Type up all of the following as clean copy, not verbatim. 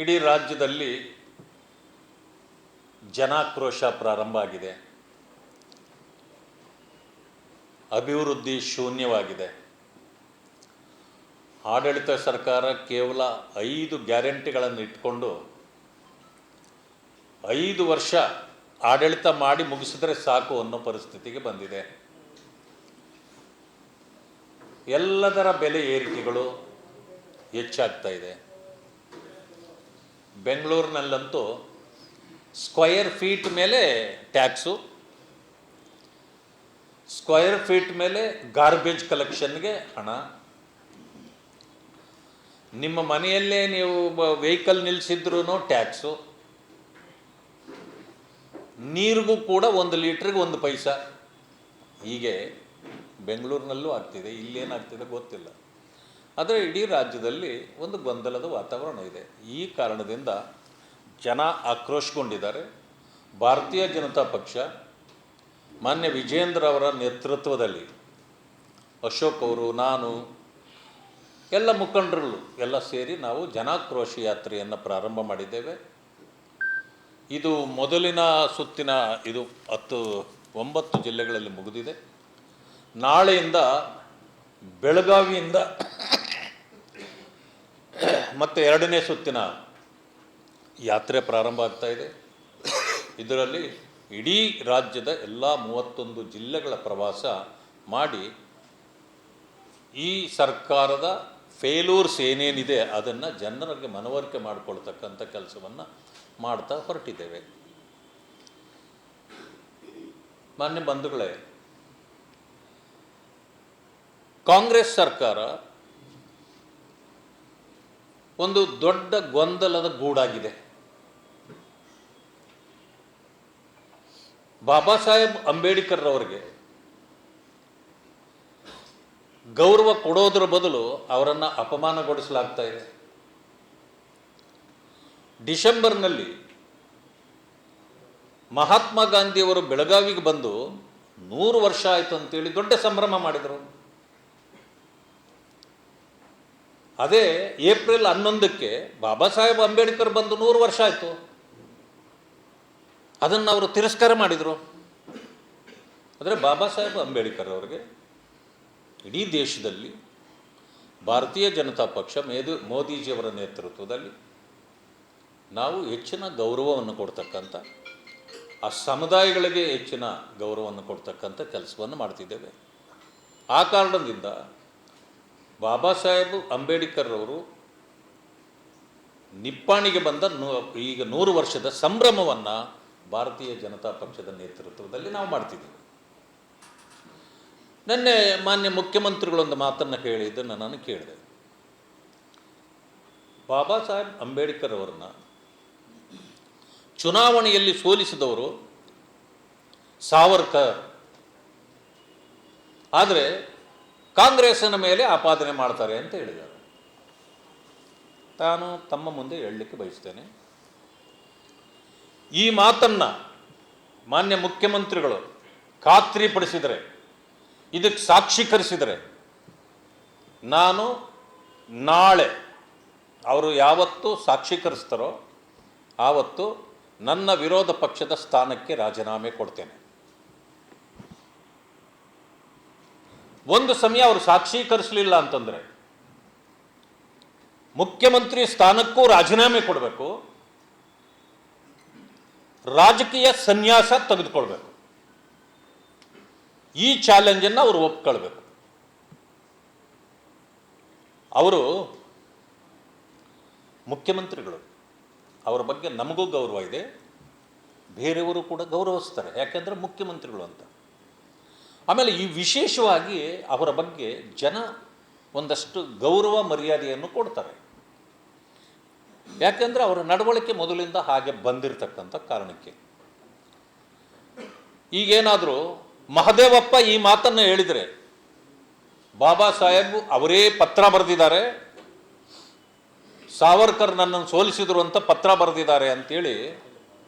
ಇಡೀ ರಾಜ್ಯದಲ್ಲಿ ಜನಾಕ್ರೋಶ ಪ್ರಾರಂಭ ಆಗಿದೆ. ಅಭಿವೃದ್ಧಿ ಶೂನ್ಯವಾಗಿದೆ. ಆಡಳಿತ ಸರ್ಕಾರ ಕೇವಲ 5 ಗ್ಯಾರಂಟಿಗಳನ್ನು ಇಟ್ಕೊಂಡು 5 ವರ್ಷ ಆಡಳಿತ ಮಾಡಿ ಮುಗಿಸಿದ್ರೆ ಸಾಕು ಅನ್ನೋ ಪರಿಸ್ಥಿತಿಗೆ ಬಂದಿದೆ. ಎಲ್ಲದರ ಬೆಲೆ ಏರಿಕೆಗಳು ಹೆಚ್ಚಾಗ್ತಾ ಇದೆ. ಬೆಂಗಳೂರಿನಲ್ಲಂತೂ ಸ್ಕ್ವಯರ್ ಫೀಟ್ ಮೇಲೆ ಟ್ಯಾಕ್ಸು, ಸ್ಕ್ವಯರ್ ಫೀಟ್ ಮೇಲೆ ಗಾರ್ಬೇಜ್ ಕಲೆಕ್ಷನ್ಗೆ ಹಣ, ನಿಮ್ಮ ಮನೆಯಲ್ಲೇ ನೀವು ವೆಹಿಕಲ್ ನಿಲ್ಲಿಸಿದ್ರೂ ಟ್ಯಾಕ್ಸು, ನೀರಿಗೂ ಕೂಡ 1 ಲೀಟ್ರಿಗೆ 1 ಪೈಸಾ. ಹೀಗೆ ಬೆಂಗಳೂರಿನಲ್ಲೂ ಆಗ್ತಿದೆ, ಇಲ್ಲೇನಾಗ್ತಿದೆ ಗೊತ್ತಿಲ್ಲ. ಆದರೆ ಇಡೀ ರಾಜ್ಯದಲ್ಲಿ ಒಂದು ಗೊಂದಲದ ವಾತಾವರಣ ಇದೆ. ಈ ಕಾರಣದಿಂದ ಜನ ಆಕ್ರೋಶಗೊಂಡಿದ್ದಾರೆ. ಭಾರತೀಯ ಜನತಾ ಪಕ್ಷ ಮಾನ್ಯ ವಿಜೇಂದ್ರ ಅವರ ನೇತೃತ್ವದಲ್ಲಿ ಅಶೋಕ್ ಅವರು, ನಾನು, ಎಲ್ಲ ಮುಖಂಡರು ಎಲ್ಲ ಸೇರಿ ನಾವು ಜನಾಕ್ರೋಶ ಯಾತ್ರೆಯನ್ನು ಪ್ರಾರಂಭ ಮಾಡಿದ್ದೇವೆ. ಇದು ಮೊದಲಿನ ಸುತ್ತಿನ 9 ಜಿಲ್ಲೆಗಳಲ್ಲಿ ಮುಗಿದಿದೆ. ನಾಳೆಯಿಂದ ಬೆಳಗಾವಿಯಿಂದ ಮತ್ತೆ 2ನೇ ಸುತ್ತಿನ ಯಾತ್ರೆ ಪ್ರಾರಂಭ ಆಗ್ತಾ ಇದೆ. ಇದರಲ್ಲಿ ಇಡೀ ರಾಜ್ಯದ ಎಲ್ಲ 31 ಜಿಲ್ಲೆಗಳ ಪ್ರವಾಸ ಮಾಡಿ ಈ ಸರ್ಕಾರದ ಫೇಲ್ಯೂರ್ಸ್ ಏನೇನಿದೆ ಅದನ್ನು ಜನರಿಗೆ ಮನವರಿಕೆ ಮಾಡಿಕೊಳ್ತಕ್ಕಂಥ ಕೆಲಸವನ್ನು ಮಾಡ್ತಾ ಹೊರಟಿದ್ದೇವೆ. ಮಾನ್ಯ ಬಂಧುಗಳೇ, ಕಾಂಗ್ರೆಸ್ ಸರ್ಕಾರ ಒಂದು ದೊಡ್ಡ ಗೊಂದಲದ ಗೂಡಾಗಿದೆ. ಬಾಬಾ ಸಾಹೇಬ್ ಅಂಬೇಡ್ಕರ್ ಅವರಿಗೆ ಗೌರವ ಕೊಡೋದ್ರ ಬದಲು ಅವರನ್ನು ಅಪಮಾನಗೊಳಿಸಲಾಗ್ತಾ ಇದೆ. ಡಿಸೆಂಬರ್ನಲ್ಲಿ ಮಹಾತ್ಮ ಗಾಂಧಿಯವರು ಬೆಳಗಾವಿಗೆ ಬಂದು 100 ವರ್ಷ ಆಯಿತು ಅಂತೇಳಿ ದೊಡ್ಡ ಸಂಭ್ರಮ ಮಾಡಿದರು. ಅದೇ ಏಪ್ರಿಲ್ 11ಕ್ಕೆ ಬಾಬಾ ಸಾಹೇಬ್ ಅಂಬೇಡ್ಕರ್ ಬಂದು 100 ವರ್ಷ ಆಯಿತು. ಅದನ್ನು ಅವರು ತಿರಸ್ಕಾರ ಮಾಡಿದರು. ಆದರೆ ಬಾಬಾ ಸಾಹೇಬ್ ಅಂಬೇಡ್ಕರ್ ಅವರಿಗೆ ಇಡೀ ದೇಶದಲ್ಲಿ ಭಾರತೀಯ ಜನತಾ ಪಕ್ಷ ಮೋದಿಜಿಯವರ ನೇತೃತ್ವದಲ್ಲಿ ನಾವು ಹೆಚ್ಚಿನ ಗೌರವವನ್ನು ಕೊಡ್ತಕ್ಕಂಥ, ಆ ಸಮುದಾಯಗಳಿಗೆ ಹೆಚ್ಚಿನ ಗೌರವವನ್ನು ಕೊಡ್ತಕ್ಕಂಥ ಕೆಲಸವನ್ನು ಮಾಡ್ತಿದ್ದೇವೆ. ಆ ಕಾರಣದಿಂದ ಬಾಬಾ ಸಾಹೇಬ್ ಅಂಬೇಡ್ಕರ್ ಅವರು ನಿಪ್ಪಾಣಿಗೆ ಬಂದ ಈಗ 100 ವರ್ಷದ ಸಂಭ್ರಮವನ್ನು ಭಾರತೀಯ ಜನತಾ ಪಕ್ಷದ ನೇತೃತ್ವದಲ್ಲಿ ನಾವು ಮಾಡ್ತಿದ್ದೀವಿ. ನಿನ್ನೆ ಮಾನ್ಯ ಮುಖ್ಯಮಂತ್ರಿಗಳೊಂದು ಮಾತನ್ನು ಹೇಳಿದ್ದನ್ನು ನಾನು ಕೇಳಿದೆ. ಬಾಬಾ ಸಾಹೇಬ್ ಅಂಬೇಡ್ಕರ್ ಅವರನ್ನು ಚುನಾವಣೆಯಲ್ಲಿ ಸೋಲಿಸಿದವರು ಸಾವರ್ಕರ್, ಆದರೆ ಕಾಂಗ್ರೆಸ್ಸಿನ ಮೇಲೆ ಆಪಾದನೆ ಮಾಡ್ತಾರೆ ಅಂತ ಹೇಳಿದ್ದಾರೆ. ನಾನು ತಮ್ಮ ಮುಂದೆ ಹೇಳಲಿಕ್ಕೆ ಬಯಸ್ತೇನೆ, ಈ ಮಾತನ್ನು ಮಾನ್ಯ ಮುಖ್ಯಮಂತ್ರಿಗಳು ಖಾತ್ರಿಪಡಿಸಿದರೆ, ಇದಕ್ಕೆ ಸಾಕ್ಷೀಕರಿಸಿದರೆ, ನಾನು ನಾಳೆ ಅವರು ಯಾವತ್ತು ಸಾಕ್ಷೀಕರಿಸ್ತಾರೋ ಆವತ್ತು ನನ್ನ ವಿರೋಧ ಪಕ್ಷದ ಸ್ಥಾನಕ್ಕೆ ರಾಜೀನಾಮೆ ಕೊಡ್ತೇನೆ. ಒಂದು ಸಮಯ ಅವರು ಸಾಕ್ಷೀಕರಿಸಲಿಲ್ಲ ಅಂತಂದರೆ ಮುಖ್ಯಮಂತ್ರಿ ಸ್ಥಾನಕ್ಕೂ ರಾಜೀನಾಮೆ ಕೊಡಬೇಕು, ರಾಜಕೀಯ ಸನ್ಯಾಸ ತೆಗೆದುಕೊಳ್ಬೇಕು. ಈ ಚಾಲೆಂಜನ್ನು ಅವರು ಒಪ್ಕೊಳ್ಬೇಕು. ಅವರು ಮುಖ್ಯಮಂತ್ರಿಗಳು, ಅವರ ಬಗ್ಗೆ ನಮಗೂ ಗೌರವ ಇದೆ, ಬೇರೆಯವರು ಕೂಡ ಗೌರವಿಸ್ತಾರೆ, ಯಾಕೆಂದರೆ ಮುಖ್ಯಮಂತ್ರಿಗಳು ಅಂತ. ಆಮೇಲೆ ಈ ವಿಶೇಷವಾಗಿ ಅವರ ಬಗ್ಗೆ ಜನ ಒಂದಷ್ಟು ಗೌರವ ಮರ್ಯಾದೆಯನ್ನು ಕೊಡ್ತಾರೆ. ಯಾಕೆಂದರೆ ಅವರ ನಡವಳಿಕೆ ಮೊದಲಿಂದ ಹಾಗೆ ಬಂದಿರತಕ್ಕಂಥ ಕಾರಣಕ್ಕೆ. ಈಗೇನಾದರೂ ಮಹದೇವಪ್ಪ ಈ ಮಾತನ್ನು ಹೇಳಿದರೆ, ಬಾಬಾ ಸಾಹೇಬ್ ಅವರೇ ಪತ್ರ ಬರೆದಿದ್ದಾರೆ, ಸಾವರ್ಕರ್ ನನ್ನನ್ನು ಸೋಲಿಸಿದರು ಅಂತ ಪತ್ರ ಬರೆದಿದ್ದಾರೆ ಅಂತೇಳಿ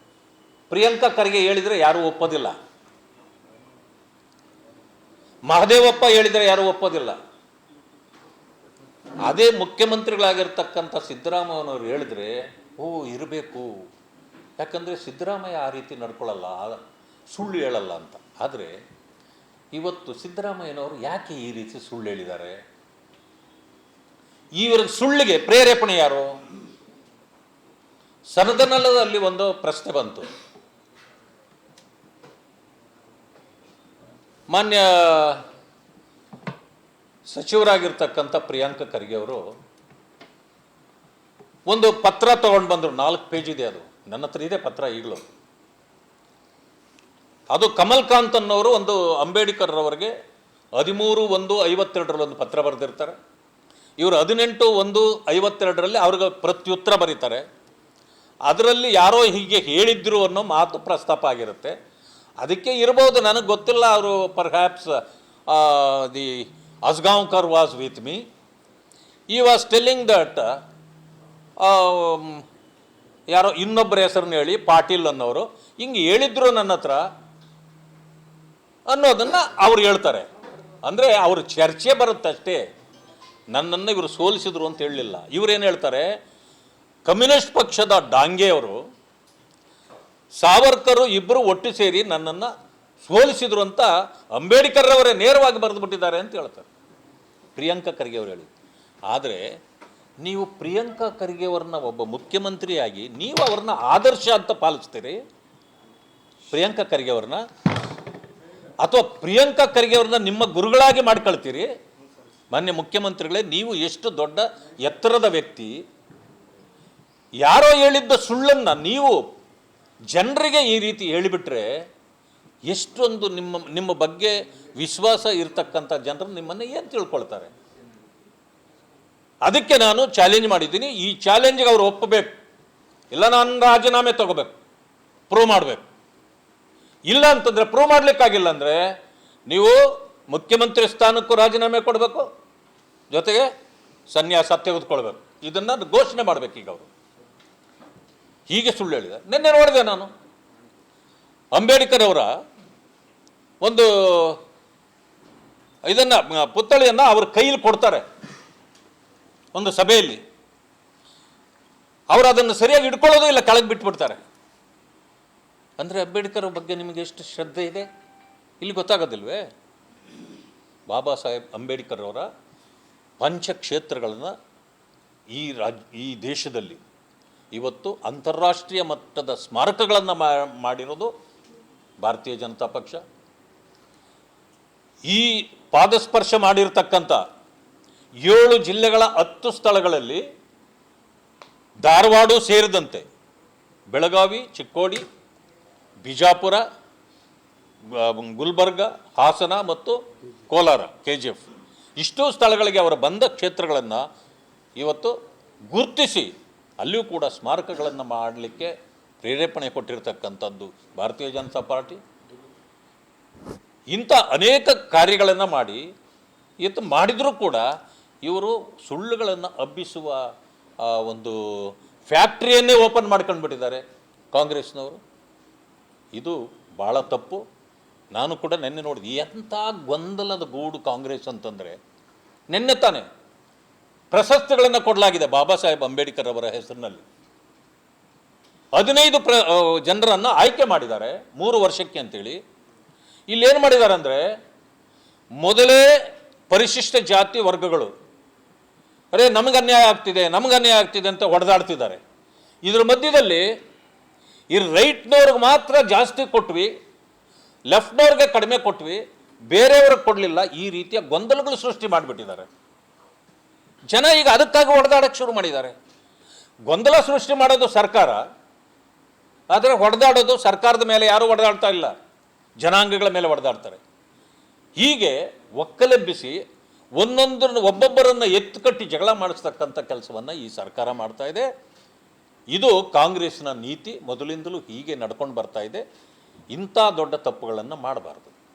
ಪ್ರಿಯಾಂಕಾ ಖರ್ಗೆ ಹೇಳಿದರೆ ಯಾರೂ ಒಪ್ಪೋದಿಲ್ಲ. ಮಹದೇವಪ್ಪ ಹೇಳಿದರೆ ಯಾರೂ ಒಪ್ಪೋದಿಲ್ಲ. ಅದೇ ಮುಖ್ಯಮಂತ್ರಿಗಳಾಗಿರ್ತಕ್ಕಂಥ ಸಿದ್ದರಾಮಯ್ಯನವರು ಹೇಳಿದರೆ ಇರಬೇಕು, ಯಾಕಂದರೆ ಸಿದ್ದರಾಮಯ್ಯ ಆ ರೀತಿ ನಡ್ಕೊಳ್ಳಲ್ಲ, ಸುಳ್ಳು ಹೇಳಲ್ಲ ಅಂತ. ಆದರೆ ಇವತ್ತು ಸಿದ್ದರಾಮಯ್ಯನವರು ಯಾಕೆ ಈ ರೀತಿ ಸುಳ್ಳು ಹೇಳಿದ್ದಾರೆ? ಇವರ ಸುಳ್ಳಿಗೆ ಪ್ರೇರೇಪಣೆ ಯಾರು? ಸದನದಲ್ಲಿ ಒಂದು ಪ್ರಶ್ನೆ ಬಂತು. ಮಾನ್ಯ ಸಚಿವರಾಗಿರ್ತಕ್ಕಂಥ ಪ್ರಿಯಾಂಕ ಖರ್ಗೆ ಅವರು ಒಂದು ಪತ್ರ ತಗೊಂಡು ಬಂದರು. 4 ಪೇಜ್ ಇದೆ, ಅದು ನನ್ನ ಹತ್ರ ಇದೆ ಪತ್ರ ಈಗಲೂ. ಅದು ಕಮಲ್ ಕಾಂತ್ ಅನ್ನೋರು ಒಂದು ಅಂಬೇಡ್ಕರ್ ಅವರಿಗೆ 13/1/52 ಒಂದು ಪತ್ರ ಬರೆದಿರ್ತಾರೆ. ಇವರು 18/1/52 ಅವ್ರಿಗೆ ಪ್ರತ್ಯುತ್ತರ ಬರೀತಾರೆ. ಅದರಲ್ಲಿ ಯಾರೋ ಹೀಗೆ ಹೇಳಿದ್ರು ಅನ್ನೋ ಮಾತು ಪ್ರಸ್ತಾಪ ಆಗಿರುತ್ತೆ. ಅದಕ್ಕೆ ಇರ್ಬೋದು, ನನಗೆ ಗೊತ್ತಿಲ್ಲ. ಅವರು perhaps the Asgaonkar was with me. He was telling that ಯಾರೋ ಇನ್ನೊಬ್ಬರ ಹೆಸರನ್ನ ಹೇಳಿ ಪಾಟೀಲ್ ಅನ್ನೋರು ಹಿಂಗೆ ಹೇಳಿದ್ರು ನನ್ನ ಹತ್ರ ಅನ್ನೋದನ್ನು ಅವ್ರು ಹೇಳ್ತಾರೆ. ಅಂದರೆ ಅವ್ರ ಚರ್ಚೆ ಬರುತ್ತಷ್ಟೇ, ನನ್ನನ್ನು ಇವರು ಸೋಲಿಸಿದ್ರು ಅಂತ ಹೇಳಲಿಲ್ಲ. ಇವರೇನು ಹೇಳ್ತಾರೆ, ಕಮ್ಯುನಿಸ್ಟ್ ಪಕ್ಷದ ಡಾಂಗೆಯವರು ಸಾವರ್ಕರು ಇಬ್ಬರು ಒಟ್ಟು ಸೇರಿ ನನ್ನನ್ನು ಸೋಲಿಸಿದ್ರು ಅಂತ ಅಂಬೇಡ್ಕರ್ ಅವರೇ ನೇರವಾಗಿ ಬರೆದುಬಿಟ್ಟಿದ್ದಾರೆ ಅಂತ ಹೇಳ್ತಾರೆ ಪ್ರಿಯಾಂಕ ಖರ್ಗೆ ಅವರು ಹೇಳಿ. ಆದರೆ ನೀವು ಪ್ರಿಯಾಂಕ ಖರ್ಗೆ ಅವ್ರನ್ನ ಒಬ್ಬ ಮುಖ್ಯಮಂತ್ರಿಯಾಗಿ ನೀವು ಅವ್ರನ್ನ ಆದರ್ಶ ಅಂತ ಪಾಲಿಸ್ತೀರಿ ಪ್ರಿಯಾಂಕ ಖರ್ಗೆ ಅವ್ರನ್ನ, ಅಥವಾ ಪ್ರಿಯಾಂಕ ಖರ್ಗೆ ಅವ್ರನ್ನ ನಿಮ್ಮ ಗುರುಗಳಾಗಿ ಮಾಡ್ಕೊಳ್ತೀರಿ? ಮಾನ್ಯ ಮುಖ್ಯಮಂತ್ರಿಗಳೇ, ನೀವು ಎಷ್ಟು ದೊಡ್ಡ ಎತ್ತರದ ವ್ಯಕ್ತಿ, ಯಾರೋ ಹೇಳಿದ್ದ ಸುಳ್ಳನ್ನು ನೀವು ಜನರಿಗೆ ಈ ರೀತಿ ಹೇಳಿಬಿಟ್ರೆ ಎಷ್ಟೊಂದು ನಿಮ್ಮ ಬಗ್ಗೆ ವಿಶ್ವಾಸ ಇರತಕ್ಕಂಥ ಜನರು ನಿಮ್ಮನ್ನು ಏನು ತಿಳ್ಕೊಳ್ತಾರೆ? ಅದಕ್ಕೆ ನಾನು ಚಾಲೆಂಜ್ ಮಾಡಿದ್ದೀನಿ. ಈ ಚಾಲೆಂಜ್ಗೆ ಅವರು ಒಪ್ಪಬೇಕು, ಇಲ್ಲ ನಾನು ರಾಜೀನಾಮೆ ತಗೋಬೇಕು, ಪ್ರೂವ್ ಮಾಡಬೇಕು. ಇಲ್ಲ ಅಂತಂದರೆ ಪ್ರೂವ್ ಮಾಡಲಿಕ್ಕಾಗಿಲ್ಲ ಅಂದರೆ ನೀವು ಮುಖ್ಯಮಂತ್ರಿ ಸ್ಥಾನಕ್ಕೂ ರಾಜೀನಾಮೆ ಕೊಡಬೇಕು, ಜೊತೆಗೆ ಸನ್ಯಾಸ ತೆಗೆದುಕೊಳ್ಬೇಕು. ಇದನ್ನು ಘೋಷಣೆ ಮಾಡಬೇಕು. ಈಗ ಅವರು ಹೀಗೆ ಸುಳ್ಳು ಹೇಳಿದೆ. ನಿನ್ನೆ ನೋಡಿದೆ ನಾನು, ಅಂಬೇಡ್ಕರ್ ಅವರ ಒಂದು ಇದನ್ನು ಪುತ್ಥಳಿಯನ್ನು ಅವ್ರ ಕೈಯಲ್ಲಿ ಕೊಡ್ತಾರೆ ಒಂದು ಸಭೆಯಲ್ಲಿ. ಅವರು ಅದನ್ನು ಸರಿಯಾಗಿ ಇಟ್ಕೊಳ್ಳೋದು ಇಲ್ಲ, ಕೆಳಗೆ ಬಿಟ್ಬಿಡ್ತಾರೆ. ಅಂದರೆ ಅಂಬೇಡ್ಕರ್ ಬಗ್ಗೆ ನಿಮಗೆ ಎಷ್ಟು ಶ್ರದ್ಧೆ ಇದೆ ಇಲ್ಲಿ ಗೊತ್ತಾಗೋದಿಲ್ವೇ? ಬಾಬಾ ಸಾಹೇಬ್ ಅಂಬೇಡ್ಕರ್ ಅವರ ಪಂಚಕ್ಷೇತ್ರಗಳನ್ನು ಈ ದೇಶದಲ್ಲಿ ಇವತ್ತು ಅಂತಾರಾಷ್ಟ್ರೀಯ ಮಟ್ಟದ ಸ್ಮಾರಕಗಳನ್ನು ಮಾಡಿರೋದು ಭಾರತೀಯ ಜನತಾ ಪಕ್ಷ. ಈ ಪಾದಸ್ಪರ್ಶ ಮಾಡಿರ್ತಕ್ಕಂಥ 7 ಜಿಲ್ಲೆಗಳ 10 ಸ್ಥಳಗಳಲ್ಲಿ, ಧಾರವಾಡ ಸೇರಿದಂತೆ ಬೆಳಗಾವಿ, ಚಿಕ್ಕೋಡಿ, ಬಿಜಾಪುರ, ಗುಲ್ಬರ್ಗ, ಹಾಸನ ಮತ್ತು ಕೋಲಾರ KGF ಇಷ್ಟೂ ಸ್ಥಳಗಳಿಗೆ ಅವರು ಬಂದ ಕ್ಷೇತ್ರಗಳನ್ನು ಇವತ್ತು ಗುರುತಿಸಿ ಅಲ್ಲಿಯೂ ಕೂಡ ಸ್ಮಾರಕಗಳನ್ನು ಮಾಡಲಿಕ್ಕೆ ಪ್ರೇರೇಪಣೆ ಕೊಟ್ಟಿರ್ತಕ್ಕಂಥದ್ದು ಭಾರತೀಯ ಜನತಾ ಪಾರ್ಟಿ. ಇಂಥ ಅನೇಕ ಕಾರ್ಯಗಳನ್ನು ಮಾಡಿ ಇವತ್ತು ಮಾಡಿದರೂ ಕೂಡ ಇವರು ಸುಳ್ಳುಗಳನ್ನು ಹಬ್ಬಿಸುವ ಒಂದು ಫ್ಯಾಕ್ಟ್ರಿಯನ್ನೇ ಓಪನ್ ಮಾಡ್ಕೊಂಡು ಬಿಟ್ಟಿದ್ದಾರೆ ಕಾಂಗ್ರೆಸ್ನವರು. ಇದು ಭಾಳ ತಪ್ಪು. ನಾನು ಕೂಡ ನಿನ್ನೆ ನೋಡಿದೆ, ಎಂಥ ಗೊಂದಲದ ಗೂಡು ಕಾಂಗ್ರೆಸ್ ಅಂತಂದರೆ, ನಿನ್ನೆ ತಾನೇ ಪ್ರಶಸ್ತಿಗಳನ್ನು ಕೊಡಲಾಗಿದೆ ಬಾಬಾ ಸಾಹೇಬ್ ಅಂಬೇಡ್ಕರ್ ಅವರ ಹೆಸರಿನಲ್ಲಿ. 15 ಜನರನ್ನು ಆಯ್ಕೆ ಮಾಡಿದ್ದಾರೆ 3 ವರ್ಷಕ್ಕೆ ಅಂತೇಳಿ. ಇಲ್ಲೇನು ಮಾಡಿದ್ದಾರೆ ಅಂದರೆ, ಮೊದಲೇ ಪರಿಶಿಷ್ಟ ಜಾತಿ ವರ್ಗಗಳು ಅರೇ ನಮಗೆ ಅನ್ಯಾಯ ಆಗ್ತಿದೆ ಅಂತ ಹೊಡೆದಾಡ್ತಿದ್ದಾರೆ. ಇದ್ರ ಮಧ್ಯದಲ್ಲಿ ಈ ರೈಟ್ನವ್ರಿಗೆ ಮಾತ್ರ ಜಾಸ್ತಿ ಕೊಟ್ವಿ, ಲೆಫ್ಟ್ನವ್ರಿಗೆ ಕಡಿಮೆ ಕೊಟ್ವಿ, ಬೇರೆಯವ್ರಿಗೆ ಕೊಡಲಿಲ್ಲ. ಈ ರೀತಿಯ ಗೊಂದಲಗಳು ಸೃಷ್ಟಿ ಮಾಡಿಬಿಟ್ಟಿದ್ದಾರೆ. ಜನ ಈಗ ಅದಕ್ಕಾಗಿ ಹೊಡೆದಾಡಕ್ಕೆ ಶುರು ಮಾಡಿದ್ದಾರೆ. ಗೊಂದಲ ಸೃಷ್ಟಿ ಮಾಡೋದು ಸರ್ಕಾರ, ಆದರೆ ಹೊಡೆದಾಡೋದು ಸರ್ಕಾರದ ಮೇಲೆ ಯಾರೂ ಹೊಡೆದಾಡ್ತಾ ಇಲ್ಲ, ಜನಾಂಗಗಳ ಮೇಲೆ ಹೊಡೆದಾಡ್ತಾರೆ. ಹೀಗೆ ಒಕ್ಕಲೆಬ್ಬಿಸಿ ಒಬ್ಬೊಬ್ಬರನ್ನು ಎತ್ತುಕಟ್ಟಿ ಜಗಳ ಮಾಡಿಸ್ತಕ್ಕಂಥ ಕೆಲಸವನ್ನು ಈ ಸರ್ಕಾರ ಮಾಡ್ತಾ ಇದೆ. ಇದು ಕಾಂಗ್ರೆಸ್ನ ನೀತಿ, ಮೊದಲಿಂದಲೂ ಹೀಗೆ ನಡ್ಕೊಂಡು ಬರ್ತಾ ಇದೆ. ಇಂಥ ದೊಡ್ಡ ತಪ್ಪುಗಳನ್ನು ಮಾಡಬಾರ್ದು.